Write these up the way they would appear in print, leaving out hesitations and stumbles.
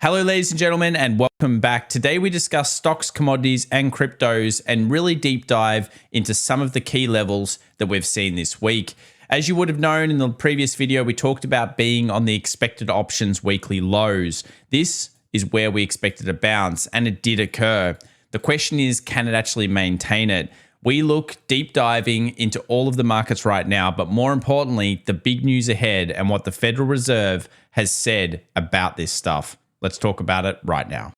Hello, ladies and gentlemen, and welcome back. Today we discuss stocks, commodities, and cryptos and really deep dive into some of the key levels that we've seen this week. As you would have known in the previous video, we talked about being on the expected options weekly lows. This is where we expected a bounce, and it did occur. The question is, can it actually maintain it? We look deep diving into all of the markets right now, but more importantly, the big news ahead and what the Federal Reserve has said about this stuff. Let's talk about it right now.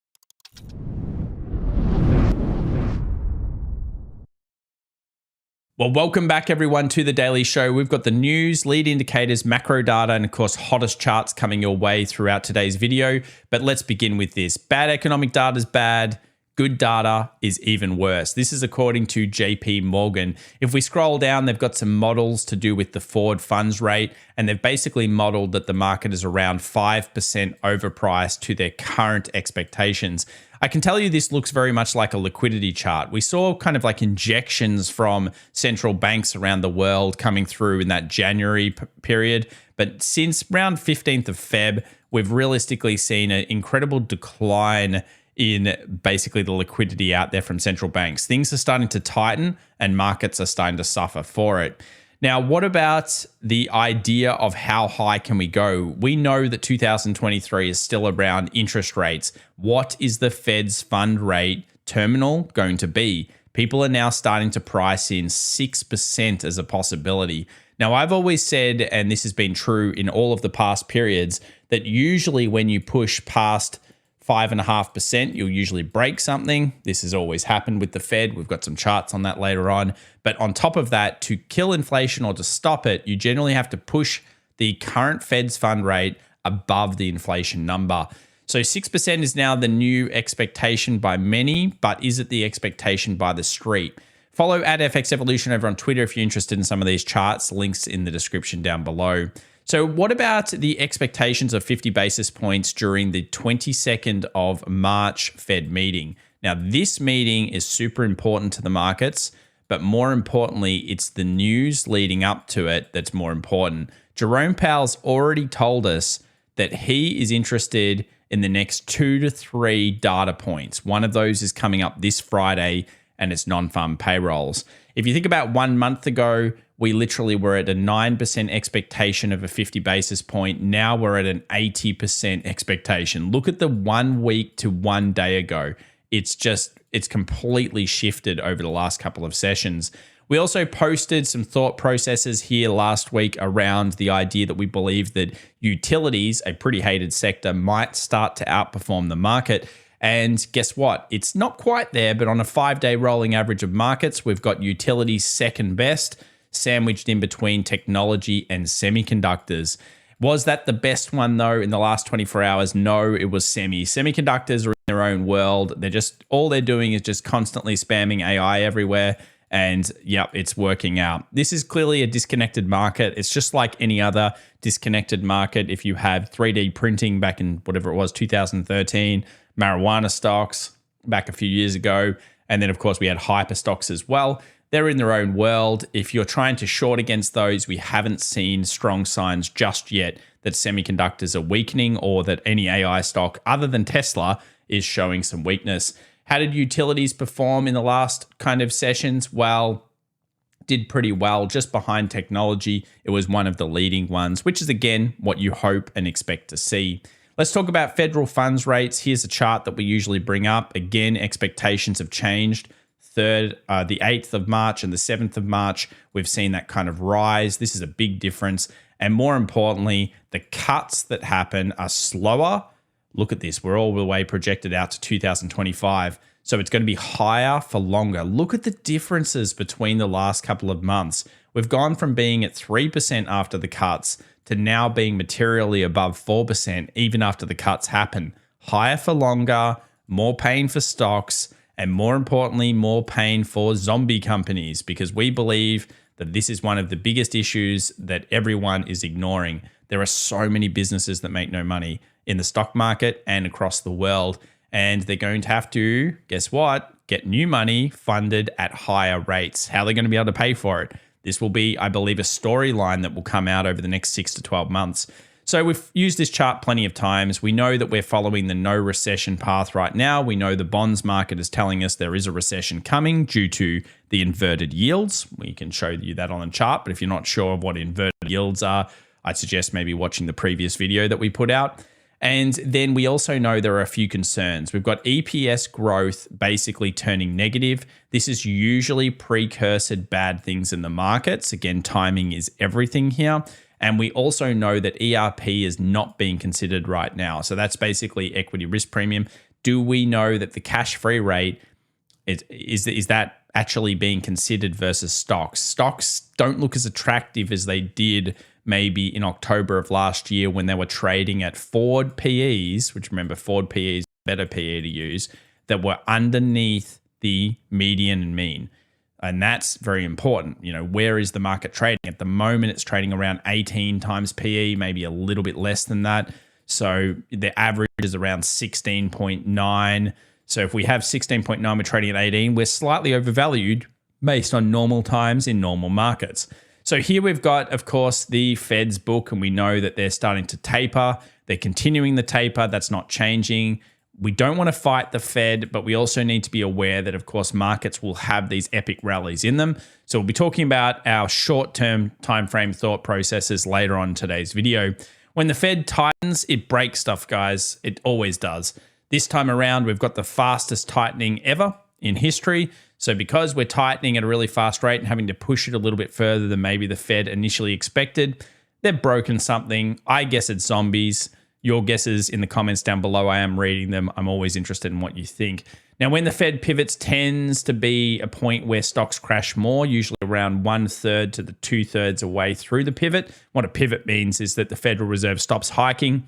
Well, welcome back everyone to the Daily Show. We've got the news, lead indicators, macro data, and of course, hottest charts coming your way throughout today's video. But let's begin with this. Bad economic data is bad. Good data is even worse. This is according to JP Morgan. If we scroll down, they've got some models to do with the forward funds rate, and they've basically modeled that the market is around 5% overpriced to their current expectations. I can tell you this looks very much like a liquidity chart. We saw kind of like injections from central banks around the world coming through in that January period. But since around 15th of Feb, we've realistically seen an incredible decline in basically the liquidity out there from central banks. Things are starting to tighten and markets are starting to suffer for it. Now, what about the idea of how high can we go? We know that 2023 is still around interest rates. What is the Fed's fund rate terminal going to be? People are now starting to price in 6% as a possibility. Now, I've always said, and this has been true in all of the past periods, that usually when you push past 5.5%, you'll usually break something. This has always happened with the Fed. We've got some charts on that later on. But on top of that, to kill inflation or to stop it, you generally have to push the current Fed's fund rate above the inflation number. So 6% is now the new expectation by many, but is it the expectation by the street? Follow @FX Evolution over on Twitter if you're interested in some of these charts. Links in the description down below. So what about the expectations of 50 basis points during the 22nd of March Fed meeting? Now, this meeting is super important to the markets, but more importantly, it's the news leading up to it that's more important. Jerome Powell's already told us that he is interested in the next 2 to 3 data points. One of those is coming up this Friday, and it's non-farm payrolls. If you think about 1 month ago, we literally were at a 9% expectation of a 50 basis point. Now we're at an 80% expectation. Look at the 1 week to 1 day ago. It's completely shifted over the last couple of sessions. We also posted some thought processes here last week around the idea that we believe that utilities, a pretty hated sector, might start to outperform the market. And guess what? It's not quite there, but on a 5-day rolling average of markets, we've got utilities second best, sandwiched in between technology and semiconductors. Was that the best one though in the last 24 hours? No, it was semiconductors are in their own world. All they're doing is just constantly spamming AI everywhere. And yep, it's working out. This is clearly a disconnected market. It's just like any other disconnected market. If you have 3D printing back in whatever it was, 2013, marijuana stocks back a few years ago. And then of course we had hyper stocks as well. They're in their own world. If you're trying to short against those, we haven't seen strong signs just yet that semiconductors are weakening or that any AI stock other than Tesla is showing some weakness. How did utilities perform in the last kind of sessions? Well, did pretty well, just behind technology. It was one of the leading ones, which is again what you hope and expect to see. Let's talk about federal funds rates. Here's a chart that we usually bring up. Again, expectations have changed. The 8th of March and the 7th of March, we've seen that kind of rise. This is a big difference. And more importantly, the cuts that happen are slower. Look at this. We're all the way projected out to 2025. So it's going to be higher for longer. Look at the differences between the last couple of months. We've gone from being at 3% after the cuts to now being materially above 4% even after the cuts happen. Higher for longer, more pain for stocks, and more importantly, more pain for zombie companies, because we believe that this is one of the biggest issues that everyone is ignoring. There are so many businesses that make no money in the stock market and across the world, and they're going to have to, guess what, get new money funded at higher rates. How are they going to be able to pay for it? This will be, I believe, a storyline that will come out over the next 6 to 12 months. So we've used this chart plenty of times. We know that we're following the no recession path right now. We know the bonds market is telling us there is a recession coming due to the inverted yields. We can show you that on the chart, but if you're not sure of what inverted yields are, I'd suggest maybe watching the previous video that we put out. And then we also know there are a few concerns. We've got EPS growth basically turning negative. This is usually precursored bad things in the markets. Again, timing is everything here. And we also know that ERP is not being considered right now. So that's basically equity risk premium. Do we know that the cash-free rate, is that actually being considered versus stocks? Stocks don't look as attractive as they did maybe in October of last year when they were trading at forward PEs, which remember forward PEs, better PE to use, that were underneath the median and mean. And that's very important. You know, where is the market trading? At the moment, it's trading around 18 times PE, maybe a little bit less than that. So the average is around 16.9. So if we have 16.9, we're trading at 18, we're slightly overvalued based on normal times in normal markets. So here we've got, of course, the Fed's book, and we know that they're starting to taper. They're continuing the taper. That's not changing. We don't want to fight the Fed, but we also need to be aware that, of course, markets will have these epic rallies in them. So we'll be talking about our short-term time frame thought processes later on in today's video. When the Fed tightens, it breaks stuff, guys. It always does. This time around, we've got the fastest tightening ever in history. So because we're tightening at a really fast rate and having to push it a little bit further than maybe the Fed initially expected, they've broken something. I guess it's zombies. Your guesses in the comments down below. I am reading them. I'm always interested in what you think. Now, when the Fed pivots tends to be a point where stocks crash more, usually around 1/3 to the 2/3 away through the pivot. What a pivot means is that the Federal Reserve stops hiking,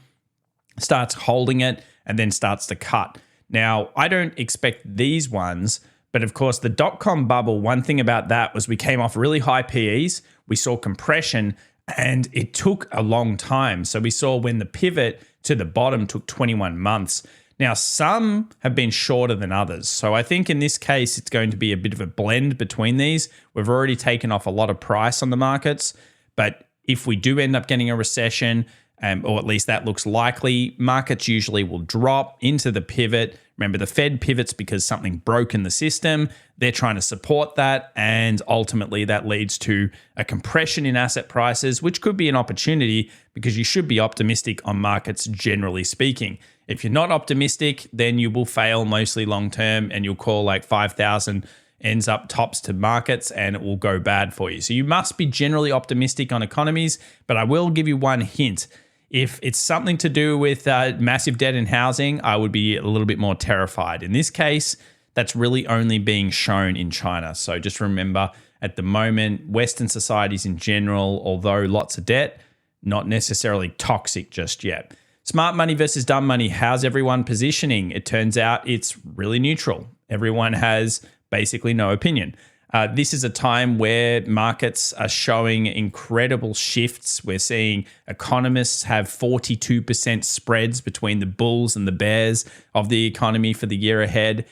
starts holding it, and then starts to cut. Now, I don't expect these ones, but of course, the dot-com bubble, one thing about that was we came off really high PEs, we saw compression, and it took a long time. So we saw when the pivot to the bottom took 21 months. Now, some have been shorter than others. So I think in this case, it's going to be a bit of a blend between these. We've already taken off a lot of price on the markets, but if we do end up getting a recession, or at least that looks likely, markets usually will drop into the pivot. Remember, the Fed pivots because something broke in the system. They're trying to support that, and ultimately that leads to a compression in asset prices, which could be an opportunity because you should be optimistic on markets generally speaking. If you're not optimistic, then you will fail mostly long term, and you'll call like 5,000 ends up tops to markets and it will go bad for you. So you must be generally optimistic on economies, but I will give you one hint. If it's something to do with massive debt in housing, I would be a little bit more terrified. In this case, that's really only being shown in China. So just remember, at the moment, Western societies in general, although lots of debt, not necessarily toxic just yet. Smart money versus dumb money. How's everyone positioning? It turns out it's really neutral. Everyone has basically no opinion. This is a time where markets are showing incredible shifts. We're seeing economists have 42% spreads between the bulls and the bears of the economy for the year ahead.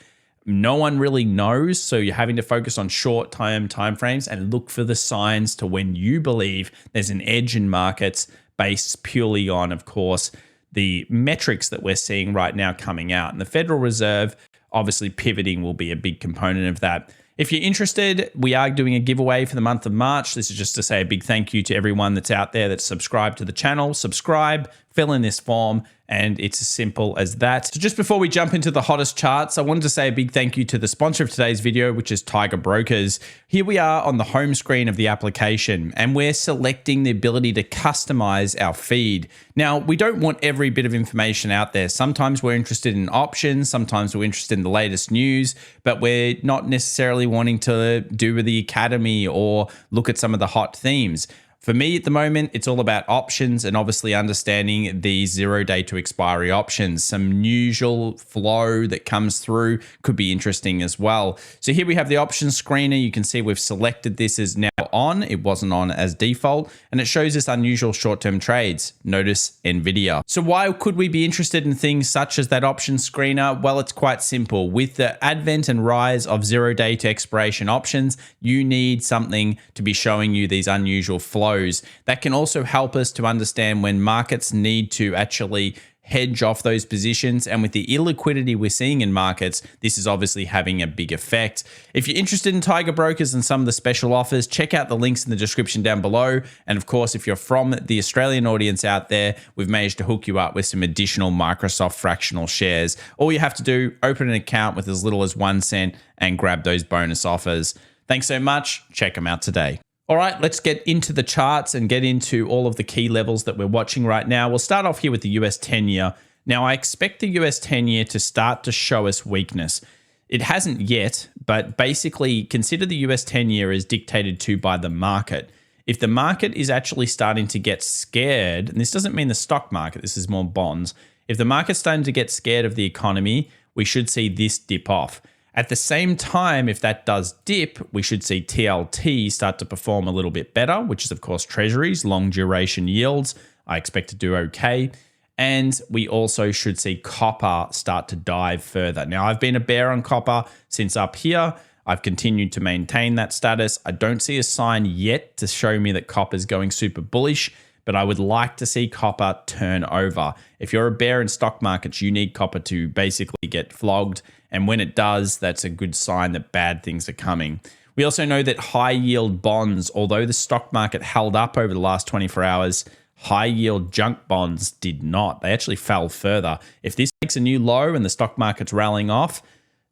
No one really knows, so you're having to focus on short-term timeframes and look for the signs to when you believe there's an edge in markets based purely on, of course, the metrics that we're seeing right now coming out. And the Federal Reserve, obviously pivoting will be a big component of that. If you're interested, we are doing a giveaway for the month of March. This is just to say a big thank you to everyone that's out there that's subscribed to the channel. Subscribe, fill in this form, and it's as simple as that. So just before we jump into the hottest charts, I wanted to say a big thank you to the sponsor of today's video, which is Tiger Brokers. Here we are on the home screen of the application, and we're selecting the ability to customize our feed. Now, we don't want every bit of information out there. Sometimes we're interested in options, sometimes we're interested in the latest news, but we're not necessarily wanting to do with the academy or look at some of the hot themes. For me at the moment, it's all about options and obviously understanding the 0 day to expiry options. Some unusual flow that comes through could be interesting as well. So here we have the options screener. You can see we've selected this as now on. It wasn't on as default, and it shows us unusual short-term trades. Notice NVIDIA. So why could we be interested in things such as that option screener? Well, it's quite simple. With the advent and rise of zero-day to expiration options, you need something to be showing you these unusual flows. That can also help us to understand when markets need to actually hedge off those positions. And with the illiquidity we're seeing in markets, this is obviously having a big effect. If you're interested in Tiger Brokers and some of the special offers, check out the links in the description down below. And of course, if you're from the Australian audience out there, we've managed to hook you up with some additional Microsoft fractional shares. All you have to do, open an account with as little as 1 cent and grab those bonus offers. Thanks so much. Check them out today. All right, let's get into the charts and get into all of the key levels that we're watching right now. We'll start off here with the US 10-year. Now, I expect the US 10-year to start to show us weakness. It hasn't yet, but basically consider the US 10-year as dictated to by the market. If the market is actually starting to get scared, and this doesn't mean the stock market, this is more bonds. If the market's starting to get scared of the economy, we should see this dip off. At the same time, if that does dip, we should see TLT start to perform a little bit better, which is, of course, treasuries, long duration yields. I expect to do okay. And we also should see copper start to dive further. Now, I've been a bear on copper since up here. I've continued to maintain that status. I don't see a sign yet to show me that copper is going super bullish, but I would like to see copper turn over. If you're a bear in stock markets, you need copper to basically get flogged. And when it does, that's a good sign that bad things are coming. We also know that high yield bonds, although the stock market held up over the last 24 hours, high yield junk bonds did not. They actually fell further. If this makes a new low and the stock market's rallying off,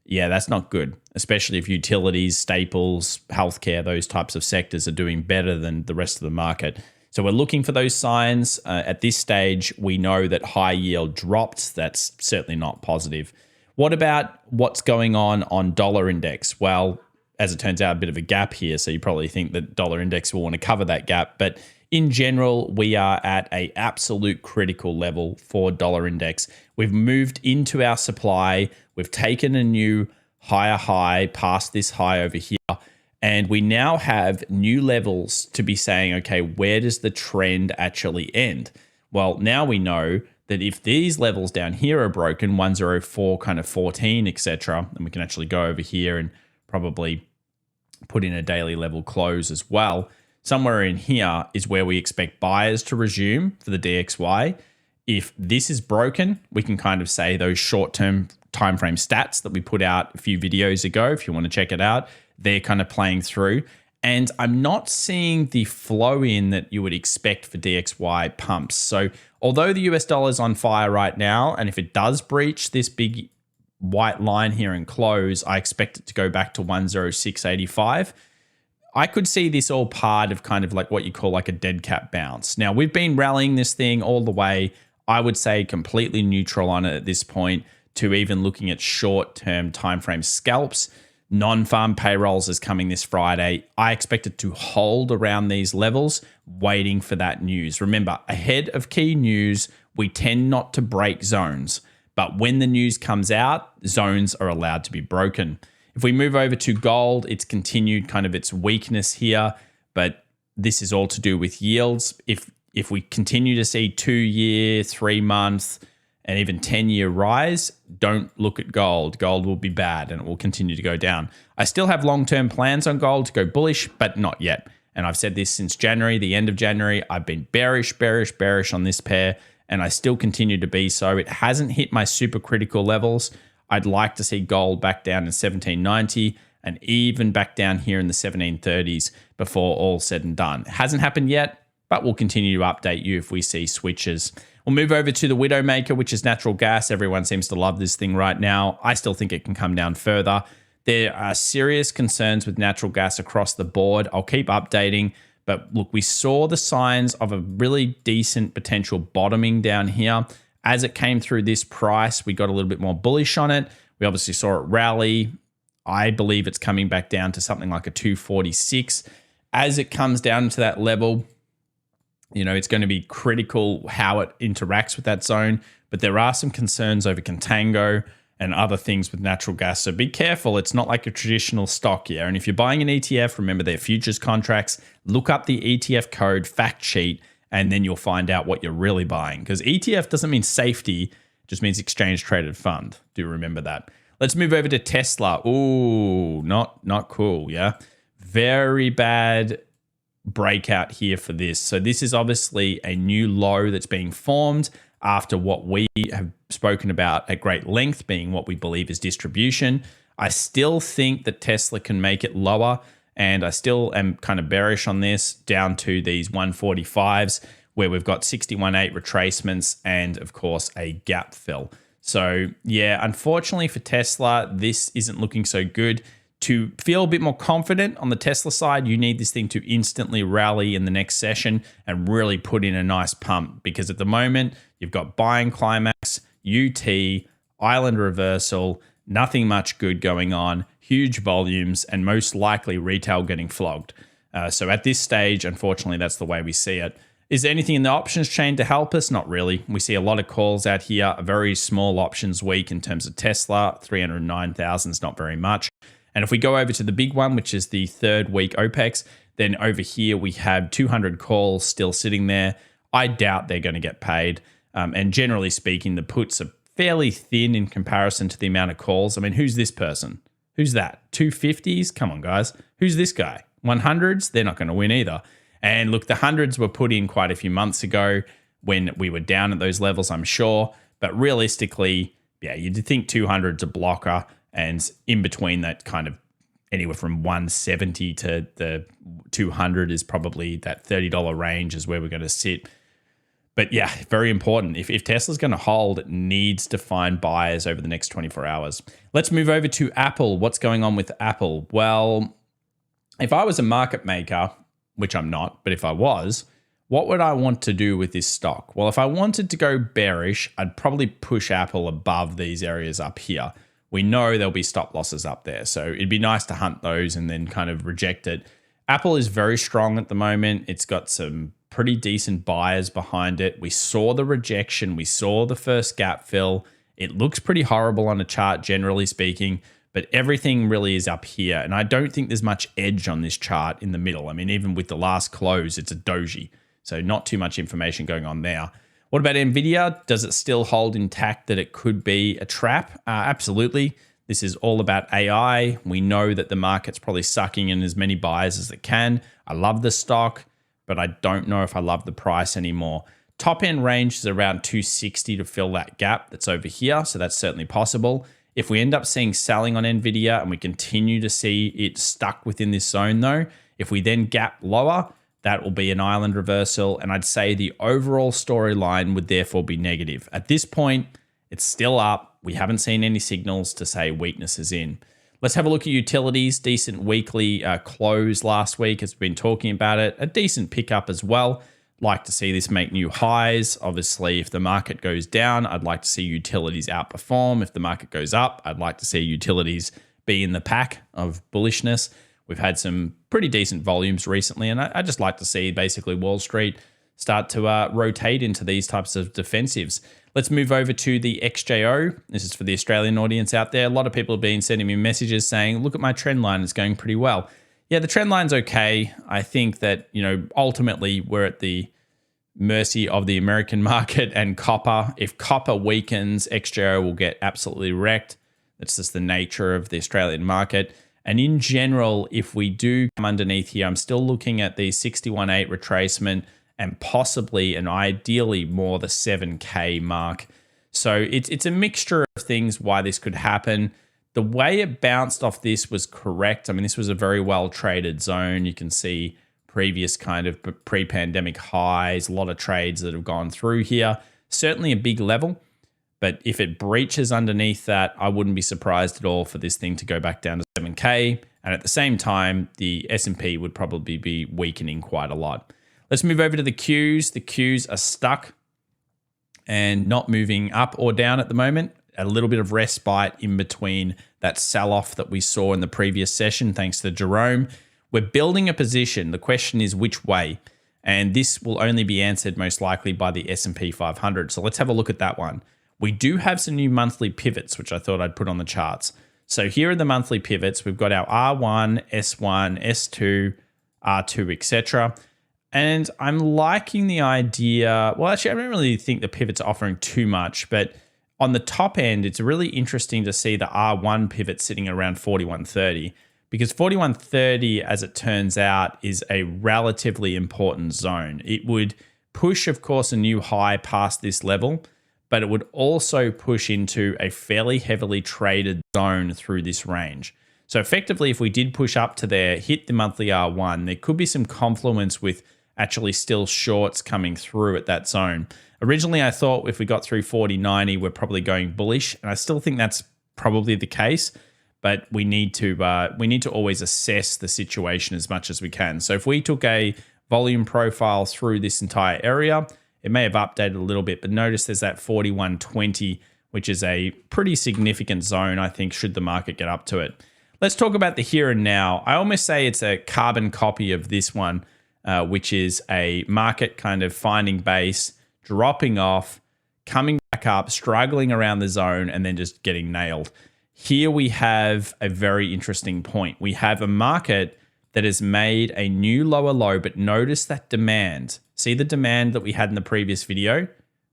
yeah, that's not good, especially if utilities, staples, healthcare, those types of sectors are doing better than the rest of the market. So we're looking for those signs. At this stage, we know that high yield dropped. That's certainly not positive. What about what's going on dollar index? Well, as it turns out, a bit of a gap here. So you probably think that dollar index will want to cover that gap. But in general, we are at an absolute critical level for dollar index. We've moved into our supply. We've taken a new higher high past this high over here. And we now have new levels to be saying, okay, where does the trend actually end? Well, now we know that if these levels down here are broken, 104, kind of 14, etc., and we can actually go over here and probably put in a daily level close as well. Somewhere in here is where we expect buyers to resume for the DXY. If this is broken, we can kind of say those short-term timeframe stats that we put out a few videos ago, if you want to check it out, they're kind of playing through. And I'm not seeing the flow in that you would expect for DXY pumps. So although the US dollar is on fire right now, and if it does breach this big white line here and close, I expect it to go back to 106.85. I could see this all part of kind of like what you call like a dead cat bounce. Now, we've been rallying this thing all the way, I would say completely neutral on it at this point, to even looking at short-term timeframe scalps. Non-farm payrolls is coming this Friday. I expect it to hold around these levels, waiting for that news. Remember, ahead of key news, we tend not to break zones. But when the news comes out, zones are allowed to be broken. If we move over to gold, it's continued kind of its weakness here, but this is all to do with yields. If we continue to see 2-year, 3-month, and even 10-year rise, don't look at gold. Gold will be bad and it will continue to go down. I still have long-term plans on gold to go bullish, but not yet. And I've said this since January, the end of January. I've been bearish on this pair, and I still continue to be so. It hasn't hit my super critical levels. I'd like to see gold back down in 1790 and even back down here in the 1730s before all said and done. It hasn't happened yet, but we'll continue to update you if we see switches. We'll move over to the Widowmaker, which is natural gas. Everyone seems to love this thing right now. I still think it can come down further. There are serious concerns with natural gas across the board. I'll keep updating. But look, we saw the signs of a really decent potential bottoming down here. As it came through this price, we got a little bit more bullish on it. We obviously saw it rally. I believe it's coming back down to something like a 246. As it comes down to that level, you know, it's going to be critical how it interacts with that zone. But there are some concerns over contango and other things with natural gas. So be careful. It's not like a traditional stock here. And if you're buying an ETF, remember they're futures contracts. Look up the ETF code fact sheet, and then you'll find out what you're really buying. Because ETF doesn't mean safety, it just means exchange traded fund. Do remember that. Let's move over to Tesla. Ooh, not cool, yeah? Very bad breakout here for this. So this is obviously a new low that's being formed after what we have spoken about at great length, being what we believe is distribution. I still think that Tesla can make it lower, and I still am kind of bearish on this down to these 145s, where we've got 61.8 retracements and, of course, a gap fill. So yeah, unfortunately for Tesla, this isn't looking so good. To feel a bit more confident on the Tesla side, you need this thing to instantly rally in the next session and really put in a nice pump, because at the moment you've got buying climax, UT, island reversal, nothing much good going on, huge volumes, and most likely retail getting flogged. So at this stage, unfortunately, that's the way we see it. Is there anything in the options chain to help us? Not really. We see a lot of calls out here, a very small options week in terms of Tesla, 309,000 is not very much. And if we go over to the big one, which is the third week OPEX, then over here we have 200 calls still sitting there. I doubt they're going to get paid. And generally speaking, the puts are fairly thin in comparison to the amount of calls. I mean, who's this person? Who's that? 250s? Come on, guys. Who's this guy? 100s? They're not going to win either. And look, the hundreds were put in quite a few months ago when we were down at those levels, I'm sure. But realistically, yeah, you'd think 200's a blocker. And in between that, kind of anywhere from 170 to the 200 is probably that $30 range is where we're going to sit. But yeah, very important. If Tesla's going to hold, it needs to find buyers over the next 24 hours. Let's move over to Apple. What's going on with Apple? Well, if I was a market maker, which I'm not, but if I was, what would I want to do with this stock? Well, if I wanted to go bearish, I'd probably push Apple above these areas up here. We know there'll be stop losses up there. So it'd be nice to hunt those and then kind of reject it. Apple is very strong at the moment. It's got some pretty decent buyers behind it. We saw the rejection. We saw the first gap fill. It looks pretty horrible on a chart, generally speaking, but everything really is up here. And I don't think there's much edge on this chart in the middle. I mean, even with the last close, it's a doji. So not too much information going on there. What about NVIDIA? Does it still hold intact that it could be a trap? Absolutely. This is all about AI. We know that the market's probably sucking in as many buyers as it can. I love the stock, but I don't know if I love the price anymore. Top end range is around 260 to fill that gap that's over here. So that's certainly possible. If we end up seeing selling on NVIDIA and we continue to see it stuck within this zone though, if we then gap lower, that will be an island reversal, and I'd say the overall storyline would therefore be negative. At this point, it's still up. We haven't seen any signals to say weakness is in. Let's have a look at utilities. Decent weekly close last week, as we've been talking about it. A decent pickup as well. Like to see this make new highs. Obviously, if the market goes down, I'd like to see utilities outperform. If the market goes up, I'd like to see utilities be in the pack of bullishness. We've had some pretty decent volumes recently, and I just like to see basically Wall Street start to rotate into these types of defensives. Let's move over to the XJO. This is for the Australian audience out there. A lot of people have been sending me messages saying, look at my trend line, it's going pretty well. Yeah, the trend line's okay. I think that, ultimately we're at the mercy of the American market and copper. If copper weakens, XJO will get absolutely wrecked. That's just the nature of the Australian market. And in general, if we do come underneath here, I'm still looking at the 61.8 retracement and possibly and ideally more the 7K mark. So it's a mixture of things why this could happen. The way it bounced off this was correct. I mean, this was a very well traded zone. You can see previous kind of pre-pandemic highs, a lot of trades that have gone through here. Certainly a big level. But if it breaches underneath that, I wouldn't be surprised at all for this thing to go back down to 7K. And at the same time, the S&P would probably be weakening quite a lot. Let's move over to the Qs. The Qs are stuck and not moving up or down at the moment. A little bit of respite in between that sell-off that we saw in the previous session, thanks to Jerome. We're building a position. The question is which way? And this will only be answered most likely by the S&P 500. So let's have a look at that one. We do have some new monthly pivots, which I thought I'd put on the charts. So here are the monthly pivots. We've got our R1, S1, S2, R2, etc. And I'm liking the idea. Well, actually, I don't really think the pivots are offering too much, but on the top end, it's really interesting to see the R1 pivot sitting around 41.30 because 41.30, as it turns out, is a relatively important zone. It would push, of course, a new high past this level, but it would also push into a fairly heavily traded zone through this range. So effectively, if we did push up to there, hit the monthly R1, there could be some confluence with actually still shorts coming through at that zone. Originally, I thought if we got through 40.90, we're probably going bullish, and I still think that's probably the case. But we need to always assess the situation as much as we can. So if we took a volume profile through this entire area, it may have updated a little bit, but notice there's that 41.20, which is a pretty significant zone, I think, should the market get up to it. Let's talk about the here and now. I almost say it's a carbon copy of this one, which is a market kind of finding base, dropping off, coming back up, struggling around the zone, and then just getting nailed. Here we have a very interesting point. We have a market that has made a new lower low, but notice that demand. See the demand that we had in the previous video,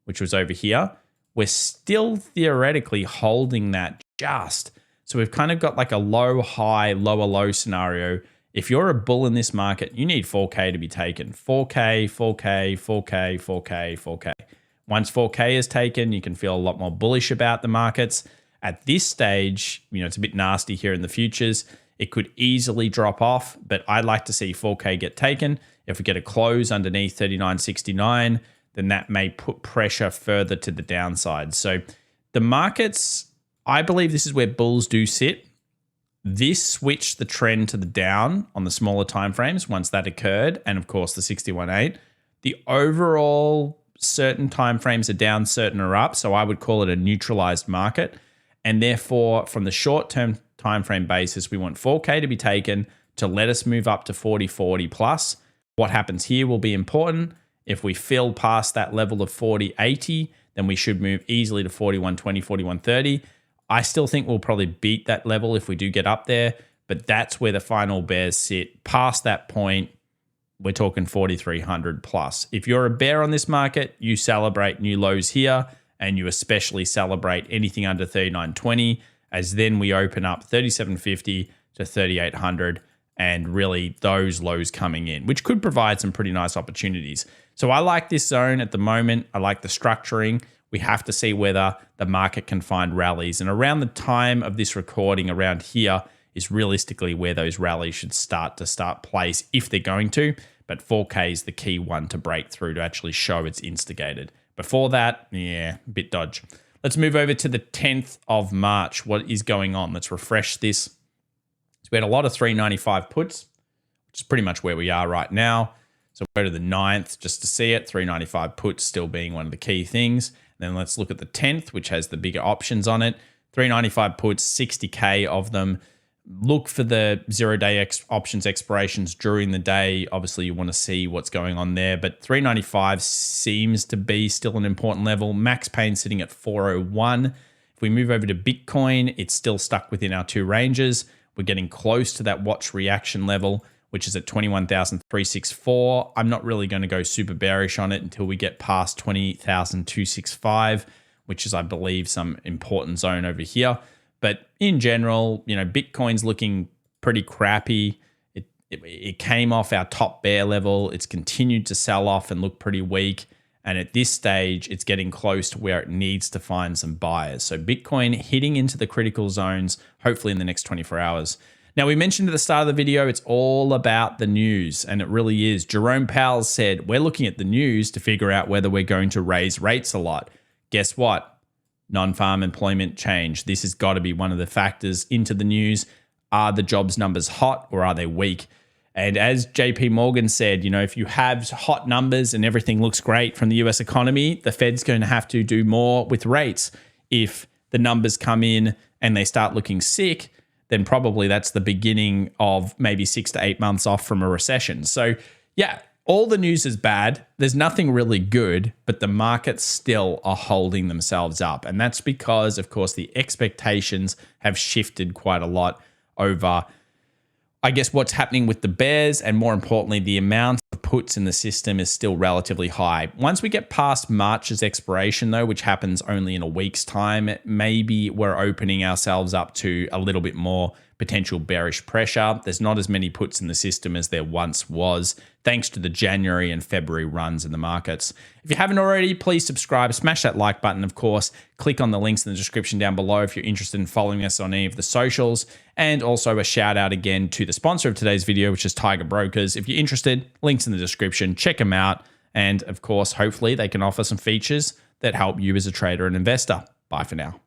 which was over here? We're still theoretically holding that just. So we've kind of got like a low, high, lower, low scenario. If you're a bull in this market, you need 4K to be taken. 4K, 4K, 4K, 4K, 4K. Once 4K is taken, you can feel a lot more bullish about the markets. At this stage, it's a bit nasty here in the futures. It could easily drop off, but I'd like to see 4K get taken. If we get a close underneath 39.69, then that may put pressure further to the downside. So the markets, I believe this is where bulls do sit. This switched the trend to the down on the smaller timeframes once that occurred, and of course the 61.8. The overall certain timeframes are down, certain are up, so I would call it a neutralized market. And therefore, from the short-term time frame basis, we want 4K to be taken to let us move up to 40.40 plus. What happens here will be important. If we fill past that level of 40.80, then we should move easily to 41.20, 41.30. I still think we'll probably beat that level if we do get up there, but that's where the final bears sit. Past that point, we're talking 4,300 plus. If you're a bear on this market, you celebrate new lows here, and you especially celebrate anything under 39.20, as then we open up 37.50 to 3800, and really those lows coming in, which could provide some pretty nice opportunities. So I like this zone at the moment. I like the structuring. We have to see whether the market can find rallies. And around the time of this recording, around here, is realistically where those rallies should start place if they're going to. But 4K is the key one to break through to actually show it's instigated. Before that, a bit dodge. Let's move over to the 10th of March. What is going on? Let's refresh this. So we had a lot of 395 puts, which is pretty much where we are right now. So we'll go to the 9th just to see it. 395 puts still being one of the key things. Then let's look at the 10th, which has the bigger options on it. 395 puts, 60K of them. Look for the 0-day options expirations during the day. Obviously, you want to see what's going on there, but 395 seems to be still an important level. Max pain sitting at 401. If we move over to Bitcoin, it's still stuck within our two ranges. We're getting close to that watch reaction level, which is at 21,364. I'm not really going to go super bearish on it until we get past 20,265, which is, I believe, some important zone over here. But in general, Bitcoin's looking pretty crappy. It came off our top bear level. It's continued to sell off and look pretty weak. And at this stage, it's getting close to where it needs to find some buyers. So Bitcoin hitting into the critical zones, hopefully in the next 24 hours. Now, we mentioned at the start of the video, it's all about the news, and it really is. Jerome Powell said, we're looking at the news to figure out whether we're going to raise rates a lot. Guess what? Non-farm employment change. This has got to be one of the factors into the news. Are the jobs numbers hot or are they weak? And as JP Morgan said, if you have hot numbers and everything looks great from the US economy, the Fed's going to have to do more with rates. If the numbers come in and they start looking sick, then probably that's the beginning of maybe 6 to 8 months off from a recession. So yeah, all the news is bad. There's nothing really good, but the markets still are holding themselves up. And that's because, of course, the expectations have shifted quite a lot over, I guess, what's happening with the bears, and more importantly, the amount of puts in the system is still relatively high. Once we get past March's expiration, though, which happens only in a week's time, maybe we're opening ourselves up to a little bit more potential bearish pressure. There's not as many puts in the system as there once was, thanks to the January and February runs in the markets. If you haven't already, please subscribe, smash that like button, of course, click on the links in the description down below if you're interested in following us on any of the socials, and also a shout out again to the sponsor of today's video, which is Tiger Brokers. If you're interested, links in the description, check them out, and of course, hopefully they can offer some features that help you as a trader and investor. Bye for now.